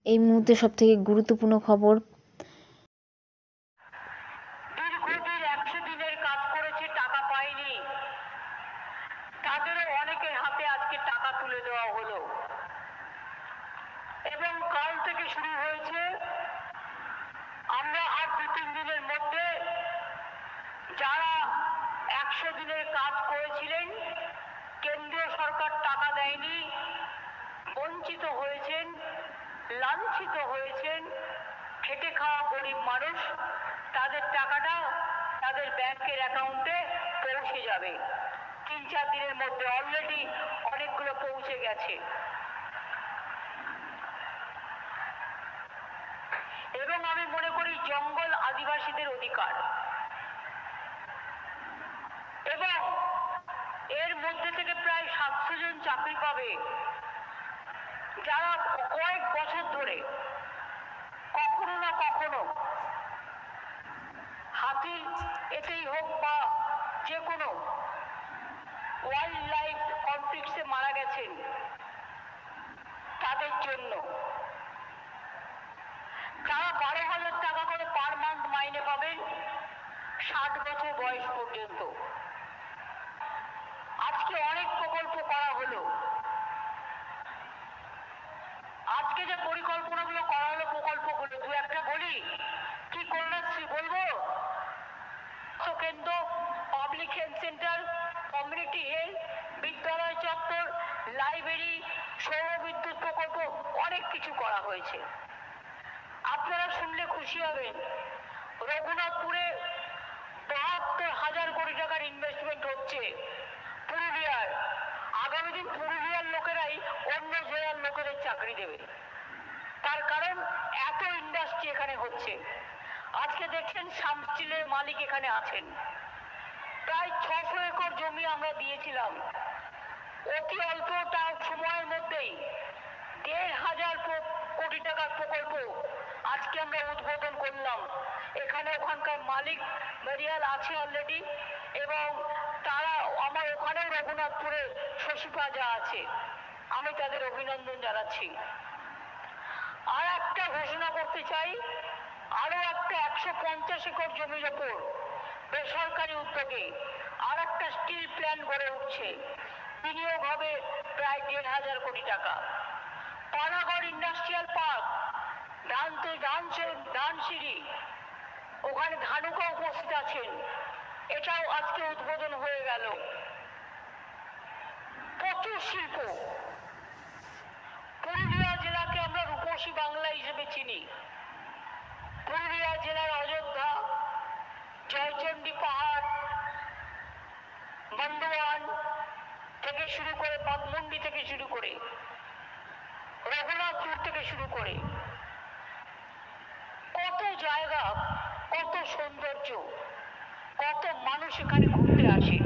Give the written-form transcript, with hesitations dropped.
এই মুহূর্তে সবথেকে গুরুত্বপূর্ণ খবর। দীর্ঘদিন 100 দিনের কাজ করেছে, টাকা পায়নি, তাদেরও অনেকের হাতে আজকে টাকা তুলে দেওয়া হলো এবং কাল থেকে শুরু হয়েছে। আমরা আর 2-3 দিনের মধ্যে যারা 100 দিনের কাজ করেছিলেন, কেন্দ্রীয় সরকার টাকা দেয়নি, বঞ্চিত হয়েছেন, লাঞ্ছিত হয়েছেন, খেটে খাওয়া গরিব মানুষ, তাদের টাকাটা তাদের ব্যাংকের অ্যাকাউন্টে পৌঁছে যাবে। 3-4 দিনের মধ্যে অলরেডি অনেকগুলো পৌঁছে গেছে এবং আমি মনে করি জঙ্গল আদিবাসীদের অধিকার এবং এর মধ্যে থেকে প্রায় 700 জন চাকরি পাবে যারা কয়েক বছর ধরে কখনো না কখনো হাতি এতেই হোক বা যে কোনো ওয়াইল্ড লাইফ কনফ্লিক্টসে মারা গেছেন, তাদের জন্য তারা 12,000 টাকা করে পার মান্থ মাইনে পাবেন 60 বছর বয়স পর্যন্ত। আজকে অনেক প্রকল্প করা হলো, আজকে যে পরিকল্পনাগুলো করা হলো, প্রকল্পগুলো দু একটা বলি। কি কন্যাশ্রী বলবো, কেন্দ্র, public health centre, community health, বিদ্যালয় চত্বর, লাইব্রেরি, সৌর বিদ্যুৎ প্রকল্প, অনেক কিছু করা হয়েছে। আপনারা শুনলে খুশি হবেন, রঘুনাথপুরে 72,000 কোটি টাকার ইনভেস্টমেন্ট হচ্ছে পুরুলিয়ার। আগামী দিন পুরুলিয়ার লোকেরাই অন্য জেলার লোকেদের চাকরি দেবে, তার কারণ এত ইন্ডাস্ট্রি এখানে হচ্ছে। আজকে দেখছেন শাম স্টিলের মালিক এখানে আছেন। প্রায় 600 একর জমি আমরা দিয়েছিলাম, অতি অল্প সময়ের মধ্যেই 1,500 কোটি টাকার প্রকল্প আজকে আমরা উদ্বোধন করলাম। এখানে ওখানকার মালিক মেরিয়াল আছে অলরেডি এবং তারা আমার ওখানেও রঘুনাথপুরে শশীপাজা আছে, আমি তাদের অভিনন্দন জানাচ্ছি। আর একটা ঘোষণা করতে চাই, আরো একটা 150 একর জমির ওপর বেসরকারি উদ্যোগে আর একটা স্টিল প্ল্যান্ট গড়ে উঠছে, বিনিয়োগ হবে প্রায় 1,500 কোটি টাকা। পানাগড় ইন্ডাস্ট্রিয়াল পার্ক, ধানসিঁড়ি, ওখানে ধানুকা উপস্থিত আছেন, এটাও আজকে উদ্বোধন হয়ে গেল। প্রচুর শিল্প। পুরুলিয়া জেলাকে আমরা রূপসী বাংলা হিসেবে চিনি। পুরুলিয়া জেলার অযোধ্যা, জয়চণ্ডী পাহাড়, বন্ধওয়ান থেকে শুরু করে, বাঘমুন্ডি থেকে শুরু করে, রঘুনাথপুর থেকে শুরু করে, কত জায়গা, কত সৌন্দর্য, কত মানুষ এখানে ঘুরতে আসে।